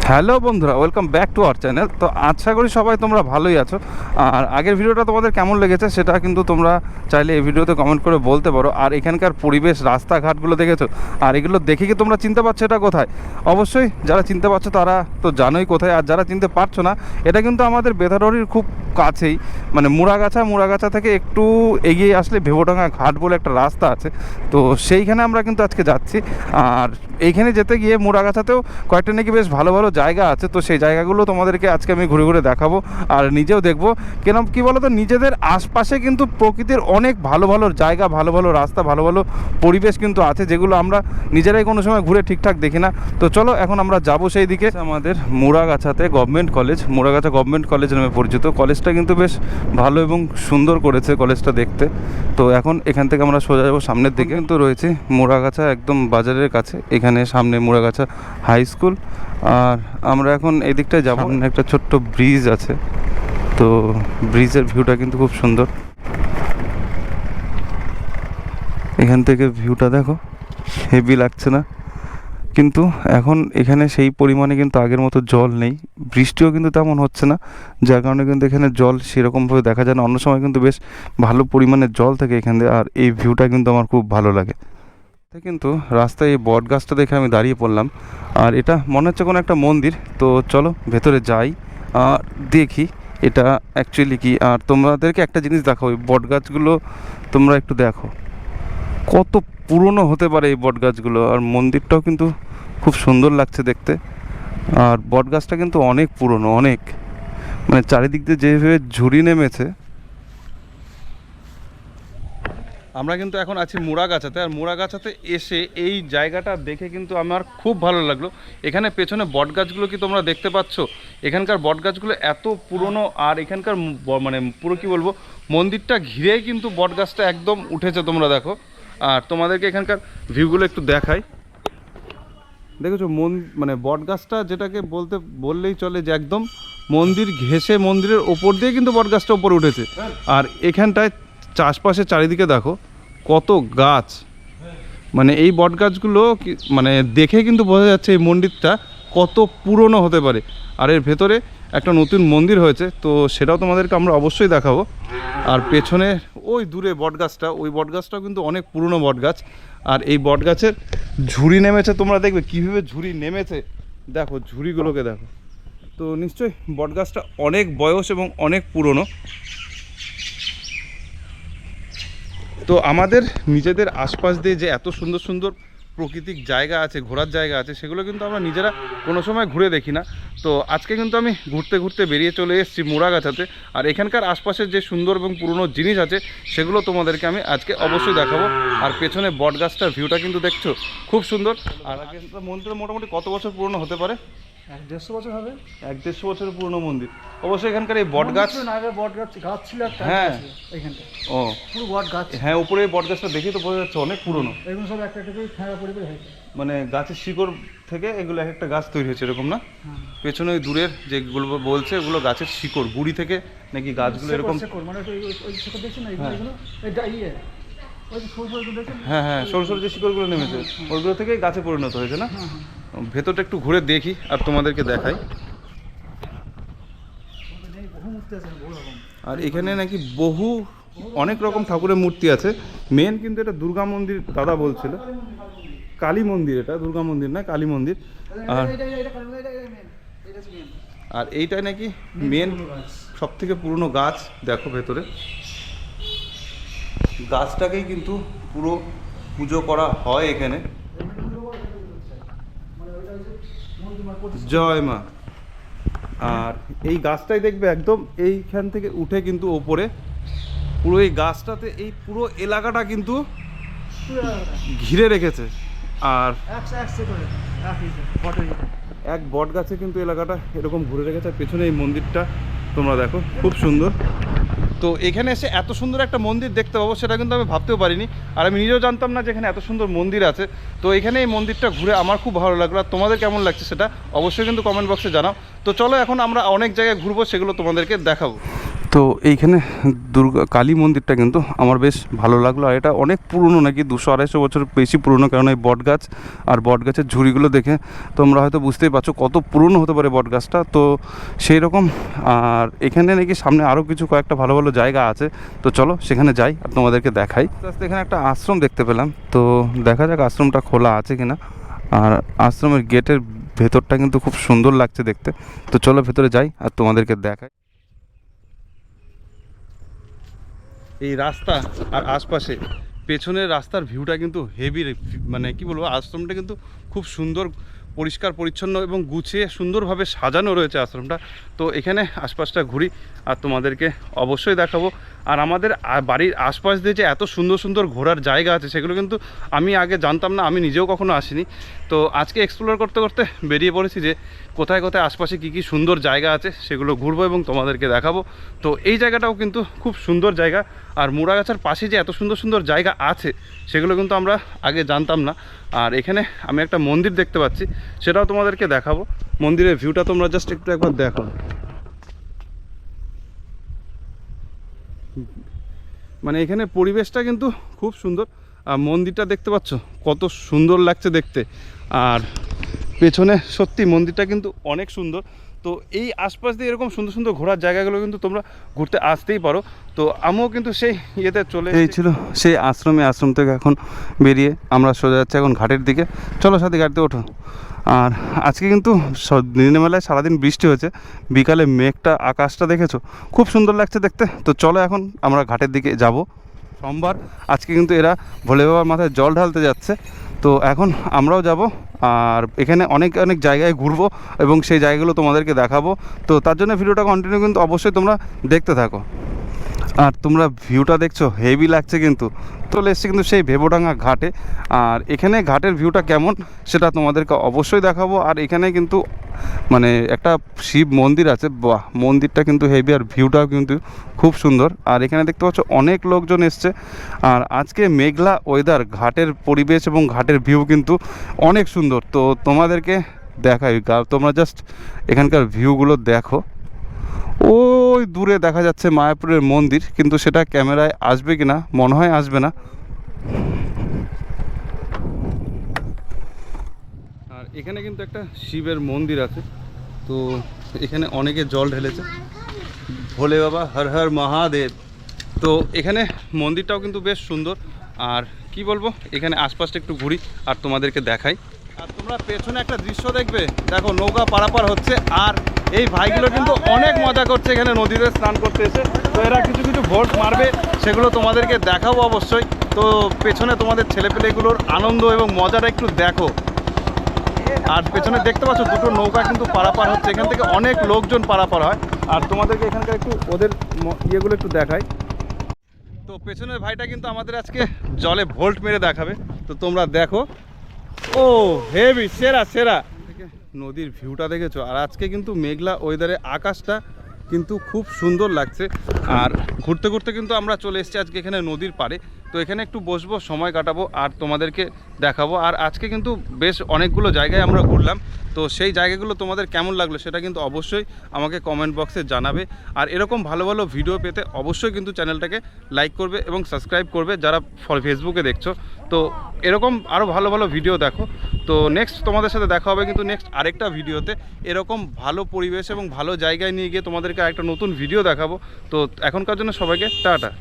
Hello বন্ধুরা, welcome back to our channel. তো আশা করি সবাই তোমরা ভালোই আছো। আর আগের ভিডিওটা তোমাদের কেমন লেগেছে সেটা কিন্তু তোমরা চাইলে এই ভিডিওতে কমেন্ট করে বলতে পারো। আর এখানকার পরিবেশ, রাস্তাঘাটগুলো দেখেছো, আর এগুলো দেখে কি তোমরা চিনতে পারছো এটা কোথায়? অবশ্যই যারা চিনতে পারছো তারা তো জানোই কোথায়, আর যারা চিনতে পারছো না, এটা কিন্তু আমাদের বেথাডরির খুব কাছেই, মানে মুড়াগাছা থেকে একটু এগিয়ে আসলে ভেবোডাঙ্গা ঘাট বলে একটা রাস্তা আছে। তো সেইখানে আমরা কিন্তু আজকে যাচ্ছি। আর এইখানে যেতে গিয়ে মুড়াগাছাতেও কয়েকটা নাকি বেশ ভালো ভালো জায়গা আছে। তো সেই জায়গাগুলো তোমাদেরকে আজকে আমি ঘুরে ঘুরে দেখাবো আর নিজেও দেখবো। কেন কী বলো তো, নিজেদের আশপাশে কিন্তু প্রকৃতির অনেক ভালো ভালো জায়গা, ভালো ভালো রাস্তা, ভালো ভালো পরিবেশ কিন্তু আছে, যেগুলো আমরা নিজেরাই কোনো সময় ঘুরে ঠিকঠাক দেখি না। তো চলো এখন আমরা যাবো সেই দিকে। আমাদের মুড়াগাছাতে government college, Muragachha government college নামে পরিচিত। কলেজটা কিন্তু বেশ ভালো এবং সুন্দর করেছে কলেজটা দেখতে। তো এখন এখান থেকে আমরা সোজা যাবো সামনের দিকে। কিন্তু রয়েছে মুড়াগাছা একদম বাজারের কাছে, এখানে সামনে মুড়াগাছা হাই স্কুল। আর আমরা এখন এই দিকটায় যাবো। একটা ছোট্ট ব্রিজ আছে, তো ব্রিজের ভিউটা কিন্তু খুব সুন্দর। এখান থেকে ভিউটা দেখো, হেভি লাগছে না? কিন্তু এখন এখানে সেই পরিমাণে কিন্তু আগের মতো জল নেই, বৃষ্টিও কিন্তু তেমন হচ্ছে না, যার কারণে কিন্তু এখানে জল সেরকমভাবে দেখা যায় না। অন্য সময় কিন্তু বেশ ভালো পরিমাণে জল থাকে এখানে। আর এই ভিউটা কিন্তু আমার খুব ভালো লাগে। কিন্তু রাস্তায় এই বট গাছটা দেখে আমি দাঁড়িয়ে পড়লাম, আর এটা মনে হচ্ছে কোনো একটা মন্দির। তো চলো ভেতরে যাই আর দেখি এটা অ্যাকচুয়ালি কি। আর তোমাদেরকে একটা জিনিস দেখাও, এই বট গাছগুলো তোমরা একটু দেখো কত পুরনো হতে পারে এই বট গাছগুলো। আর মন্দিরটাও কিন্তু খুব সুন্দর লাগছে দেখতে। আর বট গাছটা কিন্তু অনেক পুরনো, অনেক, মানে চারিদিক দিয়ে যেভাবে ঝুড়ি নেমেছে। আমরা কিন্তু এখন আছি মুড়াগাছাতে, আর মুড়াগাছাতে এসে এই জায়গাটা দেখে কিন্তু আমার খুব ভালো লাগলো। এখানে পেছনে বট গাছগুলো কি তোমরা দেখতে পাচ্ছ? এখানকার বট গাছগুলো এত পুরনো, আর এখানকার মানে পুরো কি বলবো, মন্দিরটা ঘিরেই কিন্তু বট গাছটা একদম উঠেছে, তোমরা দেখো। আর তোমাদেরকে এখানকার ভিউগুলো একটু দেখাই। দেখেছো মানে বট গাছটা, যেটাকে বললেই চলে যে একদম মন্দির ঘেঁষে মন্দিরের ওপর দিয়ে কিন্তু বট গাছটা ওপরে উঠেছে। আর এখানটায় চাষপাশে চারিদিকে দেখো কত গাছ, মানে এই বট গাছগুলো মানে দেখে কিন্তু বোঝা যাচ্ছে এই মন্দিরটা কত পুরনো হতে পারে। আর এর ভেতরে একটা নতুন মন্দির হয়েছে, তো সেটাও তোমাদেরকে আমরা অবশ্যই দেখাবো। আর পেছনে ওই দূরে বট গাছটা, ওই বট গাছটাও কিন্তু অনেক পুরনো বট গাছ। আর এই বট গাছের ঝুড়ি নেমেছে, তোমরা দেখবে কীভাবে ঝুড়ি নেমেছে, দেখো ঝুড়িগুলোকে দেখো। তো নিশ্চয়ই বট গাছটা অনেক বয়স এবং অনেক পুরনো। তো আমাদের নিজেদের আশপাশ দিয়ে যে এত সুন্দর সুন্দর প্রাকৃতিক জায়গা আছে, ঘোরার জায়গা আছে, সেগুলো কিন্তু আমরা নিজেরা কোনো সময় ঘুরে দেখি না। তো আজকে কিন্তু আমি ঘুরতে ঘুরতে বেরিয়ে চলে এসেছি মুড়াগাছাতে। আর এখানকার আশপাশের যে সুন্দর এবং পুরনো জিনিস আছে সেগুলো তোমাদেরকে আমি আজকে অবশ্যই দেখাবো। আর পেছনে বট গাছটার ভিউটা কিন্তু দেখছো খুব সুন্দর। আর আগে মন্দিরটা মোটামুটি কত বছর পুরনো হতে পারে? 150 বছর হবে। 150 বছরের পুরনো মন্দির। অবশ্যই এখানকার এই বট গাছ, বট গাছ ছিল একটা, হ্যাঁ এইখানটা ও পুরো বট গাছ। হ্যাঁ, উপরে বট গাছটা দেখি তো বোঝা যাচ্ছে অনেক পুরনো। এগুলো সব একটা একটা করে ছায়া পরিবার হয়েছে, মানে গাছের শিকড় থেকে এগুলো এক একটা গাছ তৈরি হয়েছে, এরকম না? পেছনে ওই দূরের যেগুলো বলছে ওগুলো গাছের শিকড়, গুড়ি থেকে নাকি গাছগুলো এরকম, মানে ওই শিকড় দেখছেন না, এগুলো এটা ইয়ে ওই সরু দেখছেন, হ্যাঁ হ্যাঁ, সরু সরু যে শিকড়গুলো নেমেছে ওইগুলো থেকেই গাছে পরিণত হয়েছে না? ভেতরটা একটু ঘুরে দেখি আর তোমাদেরকে দেখাই। আর এখানে নাকি অনেক রকম ঠাকুরের মূর্তি আছে। মেন কিন্তু এটা দুর্গা মন্দির দাদা বলছিল, কালী মন্দির, এটা দুর্গা মন্দির না, কালী মন্দির। আর এইটাই নাকি মেন সব থেকে পুরনো গাছ। দেখো ভেতরে গাছটাকেই কিন্তু পুরো পুজো করা হয় এখানে। জয় মা। আর এই গাছটাই দেখবে একদম এইখান থেকে উঠে কিন্তু ওপরে পুরো এই গাছটাতে এই পুরো এলাকাটা কিন্তু ঘিরে রেখেছে। আর এক বট গাছে কিন্তু এলাকাটা এরকম ঘুরে রেখেছে। পেছনে এই মন্দিরটা তোমরা দেখো খুব সুন্দর। তো এখানে এসে এত সুন্দর একটা মন্দির দেখতে পাবো সেটা কিন্তু আমি ভাবতেও পারিনি। আর আমি নিজেও জানতাম না যে এখানে এত সুন্দর মন্দির আছে। তো এখানে এই মন্দিরটা ঘুরে আমার খুব ভালো লাগলো। আর তোমাদের কেমন লাগছে সেটা অবশ্যই কিন্তু কমেন্ট বক্সে জানাও। তো চলো এখন আমরা অনেক জায়গায় ঘুরবো, সেগুলো তোমাদেরকে দেখাবো। তো এইখানে দুর্গা কালী মন্দিরটা কিন্তু আমার বেশ ভালো লাগলো, আর এটা অনেক পুরনো, নাকি 200-250 বছর বেশি পুরনো, কারণ এই বট গাছ আর বট গাছের ঝুড়িগুলো দেখে তোমরা হয়তো বুঝতেই পারছো কত পুরনো হতে পারে বট গাছটা। তো সেই রকম, আর এখানে নাকি সামনে আরও কিছু কয়েকটা ভালো ভালো জায়গা আছে, তো চলো সেখানে যাই আর তোমাদেরকে দেখাই। আস্তে আস্তে এখানে একটা আশ্রম দেখতে পেলাম, তো দেখা যাক আশ্রমটা খোলা আছে কিনা। আর আশ্রমের গেটের ভেতরটা কিন্তু খুব সুন্দর লাগছে দেখতে, তো চলো ভেতরে যাই আর তোমাদেরকে দেখাই। এই রাস্তা আর আশপাশে পেছনের রাস্তার ভিউটা কিন্তু হেভি, মানে কি বলবো, আশ্রমটা কিন্তু খুব সুন্দর, পরিষ্কার পরিচ্ছন্ন এবং গুছিয়ে সুন্দরভাবে সাজানো রয়েছে আশ্রমটা। তো এখানে আশপাশটা ঘুরি আর তোমাদেরকে অবশ্যই দেখাবো। আর আমাদের বাড়ির আশপাশ দিয়ে যে এত সুন্দর সুন্দর ঘোরার জায়গা আছে সেগুলো কিন্তু আমি আগে জানতাম না, আমি নিজেও কখনো আসিনি। তো আজকে এক্সপ্লোর করতে করতে বেরিয়ে পড়েছি যে কোথায় কোথায় আশপাশে কী কী সুন্দর জায়গা আছে সেগুলো ঘুরবো এবং তোমাদেরকে দেখাবো। তো এই জায়গাটাও কিন্তু খুব সুন্দর জায়গা, আর মুড়াগাছার পাশে যে এত সুন্দর সুন্দর জায়গা আছে সেগুলো কিন্তু আমরা আগে জানতাম না। আর এখানে আমি একটা মন্দির দেখতে পাচ্ছি, সেটাও তোমাদেরকে দেখাবো। মন্দিরের ভিউটা তোমরা জাস্ট একটু একবার দেখো, মানে এখানে পরিবেশটা কিন্তু খুব সুন্দর। আর মন্দিরটা দেখতে পাচ্ছ কত সুন্দর লাগছে দেখতে, আর পেছনে সত্যি মন্দিরটা কিন্তু অনেক সুন্দর। তো এই আশপাশ দিয়ে এরকম সুন্দর সুন্দর ঘোরার জায়গাগুলো কিন্তু তোমরা ঘুরতে আসতেই পারো। তো আমিও কিন্তু সেই ইয়েতে চলে এই ছিল সেই আশ্রম থেকে এখন বেরিয়ে আমরা সোজা যাচ্ছি এখন ঘাটের দিকে। চলো সাথে গাড়িতে ওঠো। আর আজকে কিন্তু দিনের বেলায় সারাদিন বৃষ্টি হয়েছে, বিকালে মেঘটা আকাশটা দেখেছো খুব সুন্দর লাগছে দেখতে। তো চলো এখন আমরা ঘাটের দিকে যাব। সোমবার আজকে কিন্তু এরা ভোলে বাবার মাথায় জল ঢালতে যাচ্ছে, তো এখন আমরাও যাব। আর এখানে অনেক অনেক জায়গায় ঘুরবো এবং সেই জায়গাগুলো তোমাদেরকে দেখাবো। তো তার জন্য ভিডিওটা কন্টিনিউ কিন্তু অবশ্যই তোমরা দেখতে থাকো। আর তোমরা ভিউটা দেখছো হেভি লাগছে কিন্তু। চলে এসছে কিন্তু সেই ভেবোডাঙ্গা ঘাটে, আর এখানে ঘাটের ভিউটা কেমন সেটা তোমাদেরকে অবশ্যই দেখাবো। আর এখানে কিন্তু মানে একটা শিব মন্দির আছে, বাহ মন্দিরটা কিন্তু হেভি, আর ভিউটাও কিন্তু খুব সুন্দর। আর এখানে দেখতে পাচ্ছ অনেক লোকজন এসছে। আর আজকে মেঘলা ওয়েদার, ঘাটের পরিবেশ এবং ঘাটের ভিউ কিন্তু অনেক সুন্দর। তো তোমাদেরকে দেখাই, তোমরা জাস্ট এখানকার ভিউগুলো দেখো। ওই দূরে দেখা যাচ্ছে মায়াপুরের মন্দির, কিন্তু সেটা ক্যামেরায় আসবে কি না, মনে হয় আসবে না। আর এখানে কিন্তু একটা শিবের মন্দির আছে, তো এখানে অনেকে জল ঢেলেছে, ভোলে বাবা হর হর মহাদেব। তো এখানে মন্দিরটাও কিন্তু বেশ সুন্দর। আর কি বলবো, এখানে আশপাশটা একটু ঘুরি আর তোমাদেরকে দেখাই। আর তোমরা পেছনে একটা দৃশ্য দেখবে, দেখো নৌকা পারাপার হচ্ছে, আর এই ভাইগুলো কিন্তু অনেক মজা করছে এখানে নদীতে স্নান করতে এসে। তো এরা কিছু কিছু ভোট মারবে, সেগুলো তোমাদেরকে দেখাবো অবশ্যই। তো পেছনে তোমাদের ছেলেপেলেগুলোর আনন্দ এবং মজাটা একটু দেখো। আর পেছনে দেখতে পাচ্ছ দুটো নৌকা কিন্তু পারাপার হচ্ছে, এখান থেকে অনেক লোকজন পারাপার হয়। আর তোমাদেরকে এখানকার একটু ওদের ইয়েগুলো একটু দেখাই। তো পেছনের ভাইটা কিন্তু আমাদের আজকে জলে ভোল্ট মেরে দেখাবে, তো তোমরা দেখো। ও হেভি, সেরা সেরা। নদীর ভিউটা দেখেছো, আর আজকে কিন্তু মেঘলা ওয়েদারে আকাশটা কিন্তু খুব সুন্দর লাগছে। আর ঘুরতে ঘুরতে কিন্তু আমরা চলে এসেছি আজকে এখানে নদীর পাড়ে। তো এখানে একটু বসবো, সময় কাটাবো আর তোমাদেরকে দেখাবো। আর আজকে কিন্তু বেশ অনেকগুলো জায়গায় আমরা ঘুরলাম, তো সেই জায়গাগুলো তোমাদের কেমন লাগলো সেটা কিন্তু অবশ্যই আমাকে কমেন্ট বক্সে জানাবে। আর এরকম ভালো ভালো ভিডিও পেতে অবশ্যই কিন্তু চ্যানেলটাকে লাইক করবে এবং সাবস্ক্রাইব করবে যারা ফেসবুকে দেখছো। তো এরকম আরও ভালো ভালো ভিডিও দেখো। তো নেক্সট তোমাদের সাথে দেখা হবে কিন্তু নেক্সট আরেকটা ভিডিওতে, এরকম ভালো পরিবেশ এবং ভালো জায়গায় নিয়ে গিয়ে তোমাদেরকে আরেকটা নতুন ভিডিও দেখাবো। তো এখনকার জন্য সবাইকে টাটা।